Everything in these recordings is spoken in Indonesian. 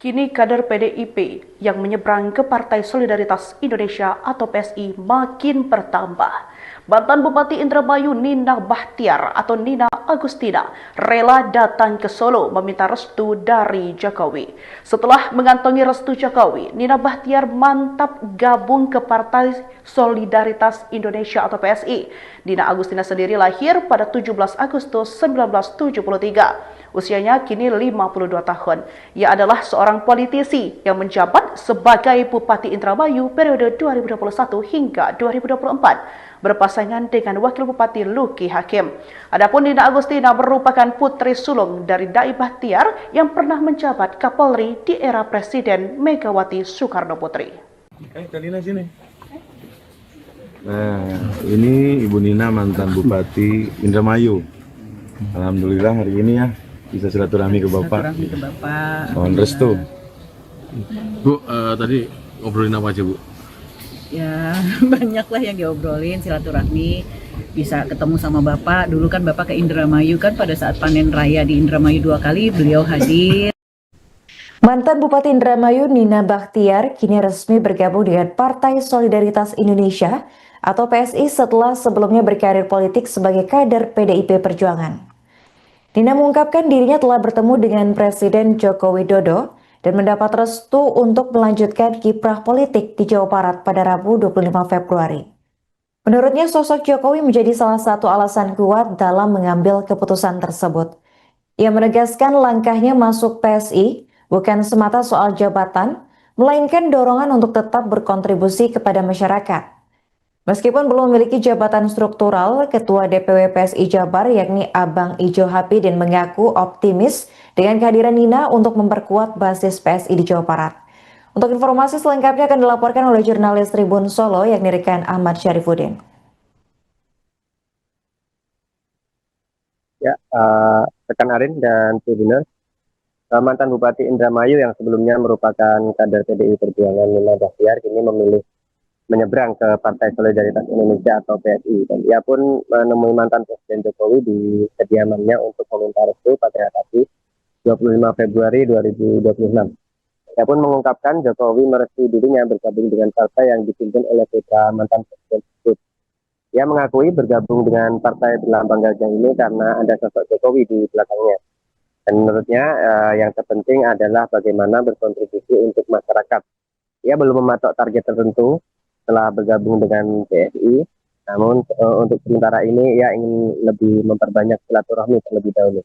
Kini kader PDIP yang menyeberang ke Partai Solidaritas Indonesia atau PSI makin bertambah. Mantan Bupati Indramayu Nina Bahtiar atau Nina Agustina rela datang ke Solo meminta restu dari Jokowi. Setelah mengantongi restu Jokowi, Nina Bahtiar mantap gabung ke Partai Solidaritas Indonesia atau PSI. Nina Agustina sendiri lahir pada 17 Agustus 1973. Usianya kini 52 tahun. Ia adalah seorang politisi yang menjabat sebagai Bupati Indramayu periode 2021 hingga 2024, berpasangan dengan Wakil Bupati Luki Hakim. Adapun Nina Agustina merupakan putri sulung dari Dai Bahtiar yang pernah menjabat Kapolri di era Presiden Megawati Soekarno Putri. Kalina sini. Nah, ini Ibu Nina mantan Bupati Indramayu. Alhamdulillah hari ini ya bisa silaturahmi ke Bapak. Mohon restu. Bu, tadi ngobrolin apa aja, Bu? Ya, banyak lah yang diobrolin, silaturahmi, bisa ketemu sama Bapak. Dulu kan Bapak ke Indramayu kan pada saat panen raya di Indramayu 2 kali, beliau hadir. Mantan Bupati Indramayu Nina Bahtiar kini resmi bergabung dengan Partai Solidaritas Indonesia atau PSI setelah sebelumnya berkarir politik sebagai kader PDIP Perjuangan. Nina mengungkapkan dirinya telah bertemu dengan Presiden Joko Widodo dan mendapat restu untuk melanjutkan kiprah politik di Jawa Barat pada Rabu 25 Februari. Menurutnya sosok Jokowi menjadi salah satu alasan kuat dalam mengambil keputusan tersebut. Ia menegaskan langkahnya masuk PSI bukan semata soal jabatan, melainkan dorongan untuk tetap berkontribusi kepada masyarakat. Meskipun belum memiliki jabatan struktural, Ketua DPW PSI Jabar yakni Abang Ijo Hapidin mengaku optimis dengan kehadiran Nina untuk memperkuat basis PSI di Jawa Barat. Untuk informasi selengkapnya akan dilaporkan oleh jurnalis Tribun Solo yakni rekan Ahmad Syarifuddin. Ya, rekan Arin dan Tribuners, mantan Bupati Indramayu yang sebelumnya merupakan kader PDI Perjuangan Nina Bahtiar kini memilih menyeberang ke Partai Solidaritas Indonesia atau PSI, dan ia pun menemui mantan Presiden Jokowi di kediamannya untuk meminta restu pada hari 25 Februari 2026. Ia pun mengungkapkan Jokowi merestui dirinya bergabung dengan partai yang dipimpin oleh putra mantan Presiden tersebut. Ia mengakui bergabung dengan partai berlambang gajah ini karena ada sosok Jokowi di belakangnya. Dan menurutnya yang terpenting adalah bagaimana berkontribusi untuk masyarakat. Ia belum mematok target tertentu setelah bergabung dengan PSI, namun untuk sementara ini ia ingin lebih memperbanyak silaturahmi terlebih dahulu.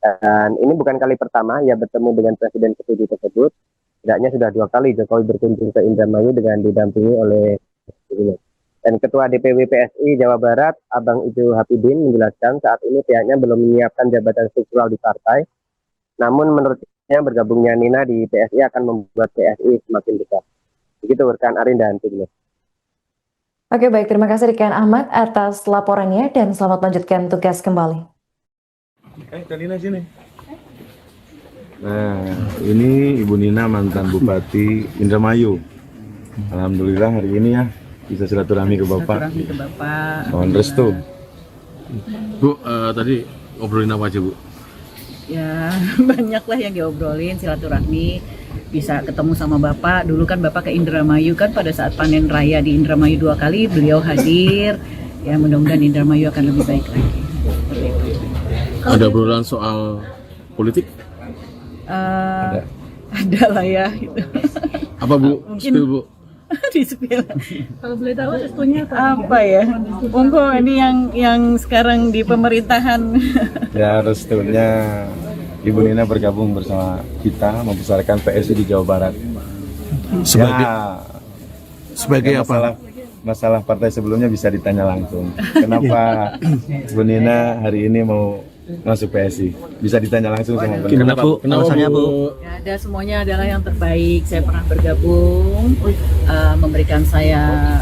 Dan ini bukan kali pertama ia bertemu dengan Presiden kedua tersebut. Setidaknya sudah 2 kali Jokowi berkunjung ke Indramayu dengan didampingi oleh Presiden. Dan Ketua DPW PSI Jawa Barat, Abang Ijo Hapidin menjelaskan saat ini pihaknya belum menyiapkan jabatan struktural di partai. Namun menurutnya bergabungnya Nina di PSI akan membuat PSI semakin besar. Begitu rekan Arin dan Tribuners. Oke baik, terima kasih rekan Ahmad atas laporannya dan selamat melanjutkan tugas kembali. Kalina sini. Nah, ini Ibu Nina mantan Bupati Indramayu. Alhamdulillah hari ini ya bisa silaturahmi ke Bapak. Mohon restu. Bu, tadi ngobrolin apa aja, Bu? Ya, banyak lah yang diobrolin, silaturahmi, bisa ketemu sama Bapak. Dulu kan Bapak ke Indramayu kan pada saat panen raya di Indramayu 2 kali, beliau hadir. Ya mudah-mudahan Indramayu akan lebih baik lagi. Ada obrolan soal politik? Ada lah ya. Gitu. Apa, Bu? Mungkin Spill, Bu. di spill. Kalau boleh tahu restunya apa ya? Monggo ini yang sekarang di pemerintahan. Ya, restunya Ibu Nina bergabung bersama kita membesarkan PSI di Jawa Barat. Sebagai apa? Masalah partai sebelumnya bisa ditanya langsung. Kenapa Bu Nina hari ini mau masuk PSI? Bisa ditanya langsung sama Bu. Kenapa, Bu? Alasannya, Bu? Ya, ada semuanya adalah yang terbaik. Saya pernah bergabung, memberikan saya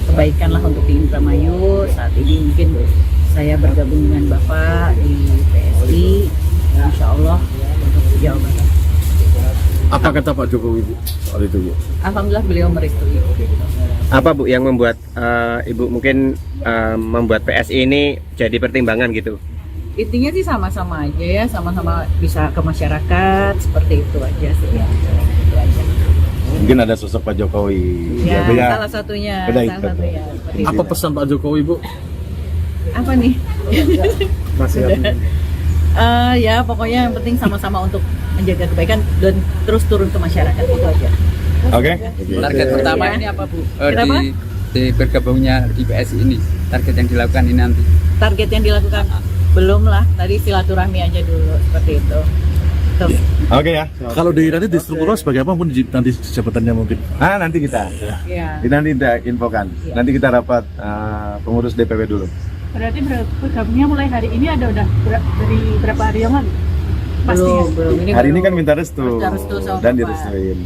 kebaikan lah untuk di Indramayu. Saat ini mungkin saya bergabung dengan Bapak di PSI, Insya Allah untuk Jawa Barat. Apa kata Pak Jokowi, Bu, soal itu, Bu? Alhamdulillah beliau merestui. Apa Bu yang membuat Ibu mungkin membuat PSI ini jadi pertimbangan gitu? intinya sih sama-sama aja ya, sama-sama bisa ke masyarakat, seperti itu aja sih ya. Itu aja. Mungkin ada sosok Pak Jokowi. Ya, beda. salah satunya, Beda salah itu. satunya. Seperti Apa itu. pesan Pak Jokowi, Bu? Apa nih? Masih Ya pokoknya yang penting sama-sama untuk menjaga kebaikan dan terus turun ke masyarakat, itu aja. Oke. Target pertama Ya. ini apa Bu? Kenapa? Di bergabungnya di PSI ini, target yang dilakukan ini nanti. Target yang dilakukan belum lah, tadi silaturahmi aja dulu, seperti itu. Tuh. Oke ya. Kalau nanti di struktural sebagai apa pun nanti jabatannya mungkin. Nanti kita. Ya. Nanti kita infokan. Iya. Nanti kita rapat pengurus DPW dulu. Berarti bergabungnya mulai hari ini ada udah dari berapa hari yang lalu? Pastinya. Belum. Ini Hari ini baru kan minta restu minta restu sama dan Bapak. direstuin.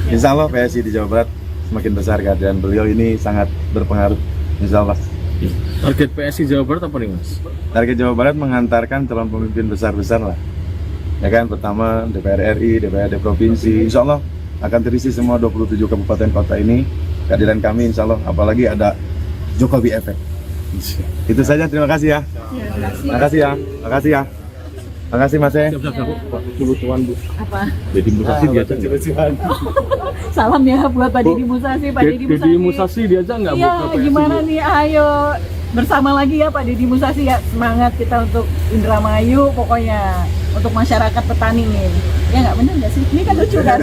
Insya Allah PSI di Jawa Barat semakin besar kehadiran beliau ini sangat berpengaruh. Insya Allah. Target PSI Jawa Barat apa nih, Mas? Target Jawa Barat mengantarkan calon pemimpin besar-besar lah. Ya kan, pertama DPR RI, DPRD provinsi, insya Allah akan terisi semua 27 kabupaten kota ini. Kehadiran kami insya Allah, apalagi ada Jokowi Efek. Itu saja, terima kasih ya. Terima kasih ya, terima kasih ya. Terima kasih Mas. Siap-siap, Bu. Pak Kebutuhan, Bu. Apa? Deddy Musasi diajak nggak? Salam ya buat Pak Bu, Deddy Musasi, Pak Deddy Deddy Musasi diajak nggak, Bu? Iya, ke PSI, gimana Bu? nih? Ayo bersama lagi ya Pak Deddy Musasi ya. Semangat kita untuk Indramayu, pokoknya untuk masyarakat petani nih. Ya nggak, bener nggak sih? Ini kan lucu kan?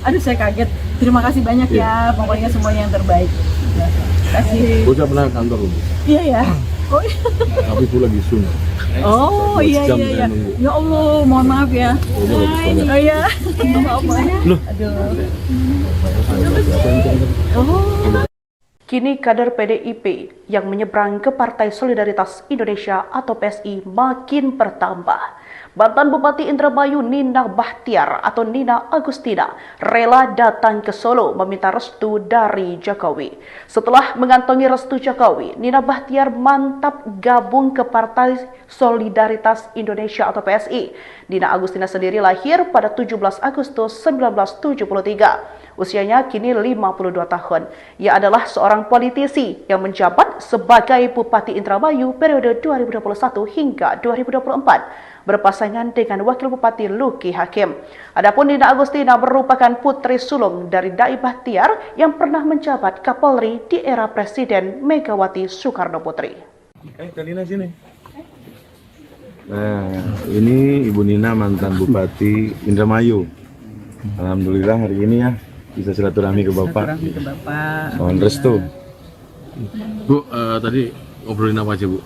Aduh saya kaget. Terima kasih banyak ya, pokoknya semuanya yang terbaik. Ya, terima kasih. Bu, saya pernah ke kantor, Bu. Iya ya. Oh, iya. Tapi Bu lagi Zoom. Oh iya Jam iya iya. saya nunggu. Ya Allah, mohon maaf ya. Ini bagus banget. Oh iya. Maaf ya. Loh. Aduh. Kini kader PDIP yang menyeberang ke Partai Solidaritas Indonesia atau PSI makin bertambah. Mantan Bupati Indramayu Nina Bahtiar atau Nina Agustina rela datang ke Solo meminta restu dari Jokowi. Setelah mengantongi restu Jokowi, Nina Bahtiar mantap gabung ke Partai Solidaritas Indonesia atau PSI. Nina Agustina sendiri lahir pada 17 Agustus 1973. Usianya kini 52 tahun. Ia adalah seorang politisi yang menjabat sebagai Bupati Indramayu periode 2021 hingga 2024. Berpasangan dengan Wakil Bupati Luki Hakim. Adapun Nina Agustina merupakan putri sulung dari Dai Bahtiar yang pernah menjabat Kapolri di era Presiden Megawati Soekarno Putri. Nina sini. Nah, ini Ibu Nina mantan Bupati Indramayu. Alhamdulillah hari ini ya bisa silaturahmi ke Bapak. Silaturahmi ke Bapak. Mohon restu. Bu, tadi ngobrolin apa aja, Bu?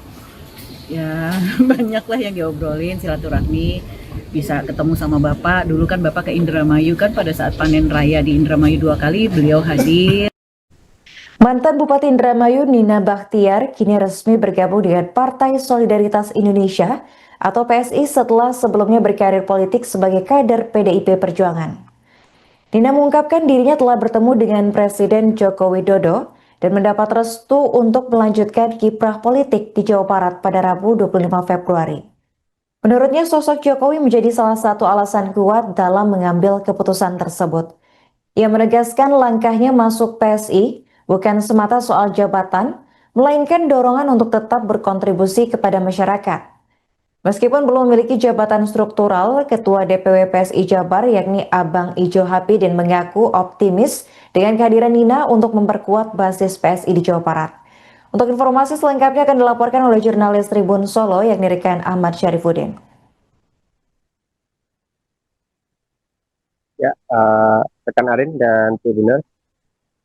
Ya banyak lah yang diobrolin, silaturahmi, bisa ketemu sama Bapak. Dulu kan Bapak ke Indramayu kan pada saat panen raya di Indramayu 2 kali beliau hadir. Mantan Bupati Indramayu Nina Bahtiar kini resmi bergabung dengan Partai Solidaritas Indonesia atau PSI setelah sebelumnya berkarir politik sebagai kader PDIP Perjuangan. Nina mengungkapkan dirinya telah bertemu dengan Presiden Joko Widodo dan mendapat restu untuk melanjutkan kiprah politik di Jawa Barat pada Rabu 25 Februari. Menurutnya sosok Jokowi menjadi salah satu alasan kuat dalam mengambil keputusan tersebut. Ia menegaskan langkahnya masuk PSI bukan semata soal jabatan, melainkan dorongan untuk tetap berkontribusi kepada masyarakat. Meskipun belum memiliki jabatan struktural, Ketua DPW PSI Jabar yakni Abang Ijo Hapidin mengaku optimis dengan kehadiran Nina untuk memperkuat basis PSI di Jawa Barat. Untuk informasi selengkapnya akan dilaporkan oleh jurnalis Tribun Solo yakni rekan Ahmad Syarifuddin. Ya, rekan Arin dan Tribuners,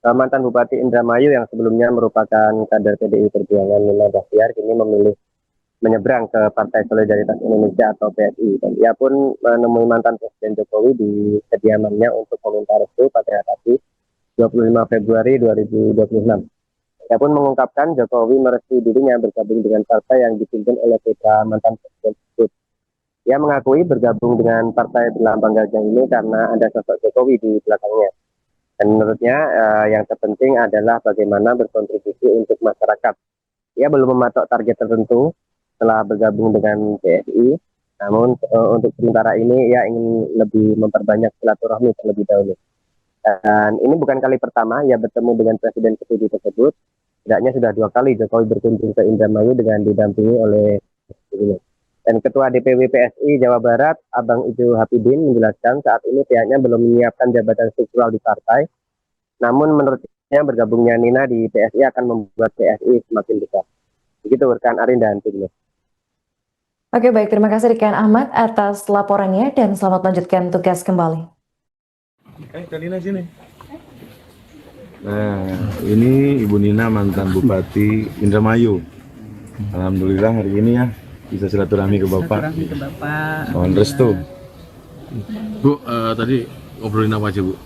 mantan Bupati Indramayu yang sebelumnya merupakan kader PDI Perjuangan Nina Bahtiar kini memilih menyeberang ke Partai Solidaritas Indonesia atau PSI. Dan ia pun menemui mantan Presiden Jokowi di kediamannya untuk meminta restu pada hari 25 Februari 2026. Ia pun mengungkapkan Jokowi merestui dirinya bergabung dengan partai yang dipimpin oleh putra mantan Presiden tersebut. Ia mengakui bergabung dengan partai berlambang gajah ini karena ada sosok Jokowi di belakangnya. Dan menurutnya yang terpenting adalah bagaimana berkontribusi untuk masyarakat. Ia belum mematok target tertentu setelah bergabung dengan PSI, namun untuk sementara ini ia ingin lebih memperbanyak silaturahmi terlebih dahulu. Dan ini bukan kali pertama ia bertemu dengan Presiden ke-7 tersebut. Setidaknya sudah 2 kali Jokowi berkunjung ke Indramayu dengan didampingi oleh Dan Ketua DPW PSI Jawa Barat, Abang Ijo Hapidin, menjelaskan saat ini pihaknya belum menyiapkan jabatan struktural di partai. Namun menurutnya bergabungnya Nina di PSI akan membuat PSI semakin besar. Begitu rekan Arin dan tim. Oke, baik. Terima kasih rekan Ahmad atas laporannya dan selamat melanjutkan tugas kembali. Kak Nina sini. Nah, ini Ibu Nina mantan Bupati Indramayu. Alhamdulillah hari ini ya bisa silaturahmi ke Bapak. Silaturahmi ke Bapak. Mohon restu. Bu, tadi ngobrolin apa aja, Bu?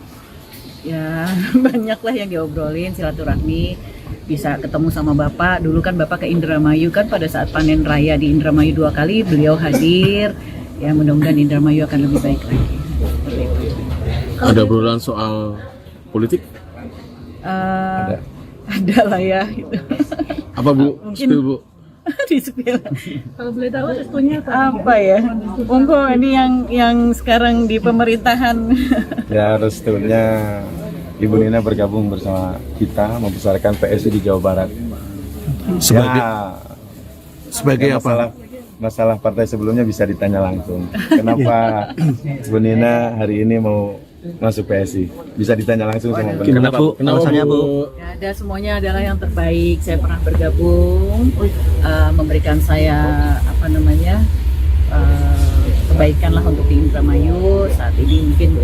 Ya, banyak lah yang diobrolin, silaturahmi, bisa ketemu sama Bapak. Dulu kan Bapak ke Indramayu kan pada saat panen raya di Indramayu 2 kali, beliau hadir. Ya, mudah-mudahan Indramayu akan lebih baik lagi. Seperti itu. Ada obrolan soal politik? Ada lah ya. Gitu. Apa, Bu? Mungkin- Spill, Bu. Di spill. Kalau boleh tahu restunya Apa ya? Monggo ini yang sekarang di pemerintahan. Ya restunya Ibu Nina bergabung bersama kita membesarkan PSI di Jawa Barat. Sebagai Ya, masalah partai sebelumnya bisa ditanya langsung. Kenapa Ibu Nina hari ini mau masuk PSI? Bisa ditanya langsung sama beliau. Kenapa, Bu? Alasannya, Bu? Ya, ada semuanya adalah yang terbaik. Saya pernah bergabung, memberikan saya kebaikan lah untuk di Indramayu. Saat ini mungkin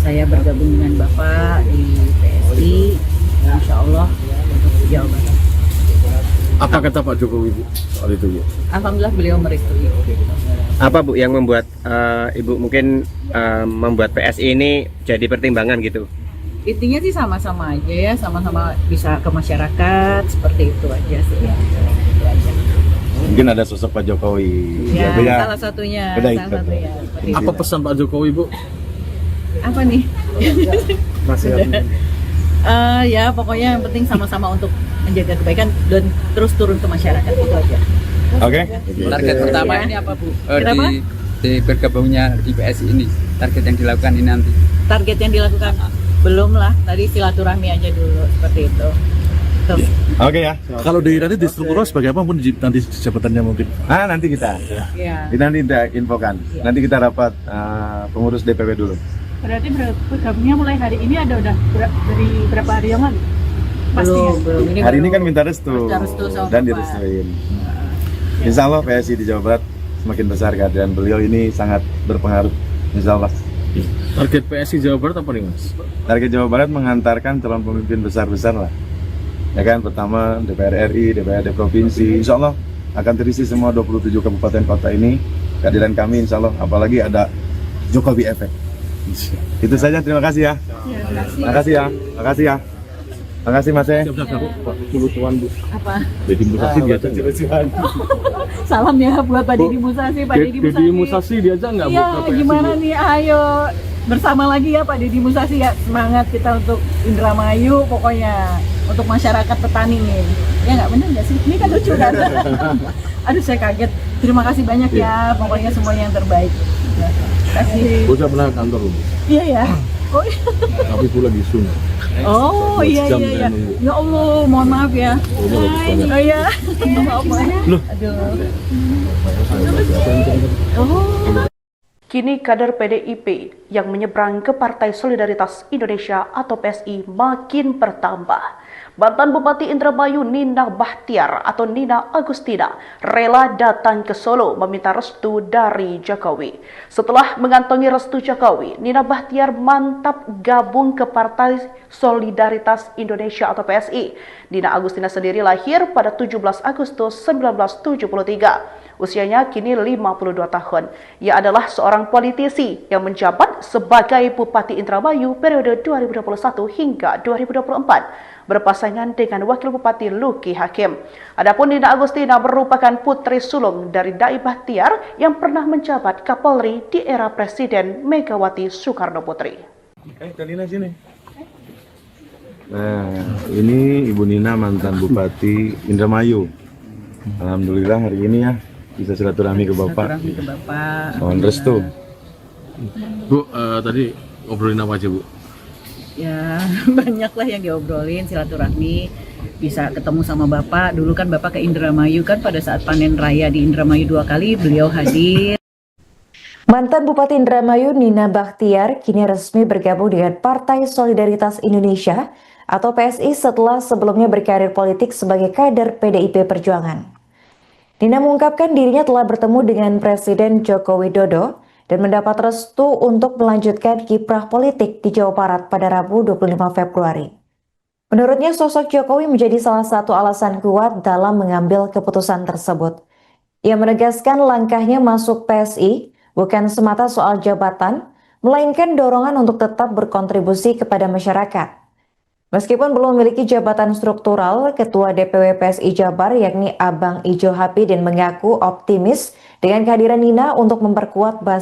saya bergabung dengan Bapak di PSI, Insya Allah untuk Jawa Barat. Apa kata Pak Jokowi, Bu, soal itu, Bu? Alhamdulillah beliau merestui. Apa Bu yang membuat Ibu mungkin membuat PSI ini jadi pertimbangan gitu? Intinya sih sama-sama aja ya, sama-sama bisa ke masyarakat, seperti itu aja sih. Itu aja. Mungkin ada sosok Pak Jokowi. Ya, beda. salah satunya. Beda Salah itu. satunya. Seperti itu. Apa pesan Pak Jokowi, Bu? Apa nih? Ya pokoknya yang penting sama-sama untuk menjaga kebaikan dan terus turun ke masyarakat, itu aja. Oke. Target pertama Ya. ini apa, Bu? Kenapa? Di bergabungnya di PSI ini, target yang dilakukan ini nanti. Target yang dilakukan belum lah, tadi silaturahmi aja dulu seperti itu. Tuh. Oke ya. Kalau nanti di struktural sebagai apa pun nanti jabatannya mungkin. Nanti kita. Ya. Nanti kita infokan. Nanti kita rapat pengurus DPW dulu. berarti bergabungnya mulai hari ini udah dari berapa hari yang lalu? Pastinya. Belum. Hari ini baru kan minta restu minta restu sama dan Bapak. direstuin. Insya Allah PSI di Jawa Barat semakin besar kehadiran beliau ini sangat berpengaruh. Insya Allah. Target PSI Jawa Barat apa nih, Mas? Target Jawa Barat mengantarkan calon pemimpin besar-besar lah. Ya kan, pertama DPR RI, DPRD provinsi, insya Allah akan terisi semua 27 kabupaten kota ini. Kehadiran kami insya Allah, apalagi ada Jokowi Efek. Itu saja, terima kasih ya. Terima kasih ya. Terima kasih ya. Terima kasih Mas. Siap-siap, Bu. Pak Tuan, Bu. Apa? Deddy Musasi diajak nggak? Salam ya buat Pak Deddy Musasi, Pak Deddy Musasi. Deddy Musasi diajak nggak, Bu? Iya, ke PSI, gimana Bu? nih? Ayo bersama lagi ya Pak Deddy Musasi ya. Semangat kita untuk Indramayu pokoknya. Untuk masyarakat petani nih. Ya nggak, bener nggak sih? Ini kan lucu kan? Aduh saya kaget. Terima kasih banyak ya. Pokoknya semuanya yang terbaik. Ya, terima kasih. Gue pernah ke kantor, Bu. Iya ya. Oh, iya. Tapi gue lagi Zoom. Oh iya Jam iya iya. saya nunggu. Ya Allah, mohon maaf ya. Oh iya. Maaf ya. Aduh. Oh. Kini kader PDIP yang menyeberang ke Partai Solidaritas Indonesia atau PSI makin bertambah. Mantan Bupati Indramayu Nina Bahtiar atau Nina Agustina rela datang ke Solo meminta restu dari Jokowi. Setelah mengantongi restu Jokowi, Nina Bahtiar mantap gabung ke Partai Solidaritas Indonesia atau PSI. Nina Agustina sendiri lahir pada 17 Agustus 1973. Usianya kini 52 tahun. Ia adalah seorang politisi yang menjabat sebagai Bupati Indramayu periode 2021 hingga 2024, berpasangan dengan Wakil Bupati Luki Hakim. Adapun Nina Agustina merupakan putri sulung dari Dai Bahtiar yang pernah menjabat Kapolri di era Presiden Megawati Soekarno Putri. Nina sini. Nah, ini Ibu Nina mantan Bupati Indramayu. Alhamdulillah hari ini ya bisa silaturahmi ke Bapak. Silaturahmi ke Bapak. Mohon restu. Bu, tadi ngobrolin apa aja, Bu? Ya banyak lah yang diobrolin, silaturahmi, bisa ketemu sama Bapak. Dulu kan Bapak ke Indramayu kan pada saat panen raya di Indramayu 2 kali beliau hadir. Mantan Bupati Indramayu Nina Bachtiar kini resmi bergabung dengan Partai Solidaritas Indonesia atau PSI setelah sebelumnya berkarir politik sebagai kader PDIP Perjuangan. Nina mengungkapkan dirinya telah bertemu dengan Presiden Joko Widodo dan mendapat restu untuk melanjutkan kiprah politik di Jawa Barat pada Rabu 25 Februari. Menurutnya sosok Jokowi menjadi salah satu alasan kuat dalam mengambil keputusan tersebut. Ia menegaskan langkahnya masuk PSI bukan semata soal jabatan, melainkan dorongan untuk tetap berkontribusi kepada masyarakat. Meskipun belum memiliki jabatan struktural, Ketua DPW PSI Jabar yakni Abang Ijo Hapidin mengaku optimis dengan kehadiran Nina untuk memperkuat basis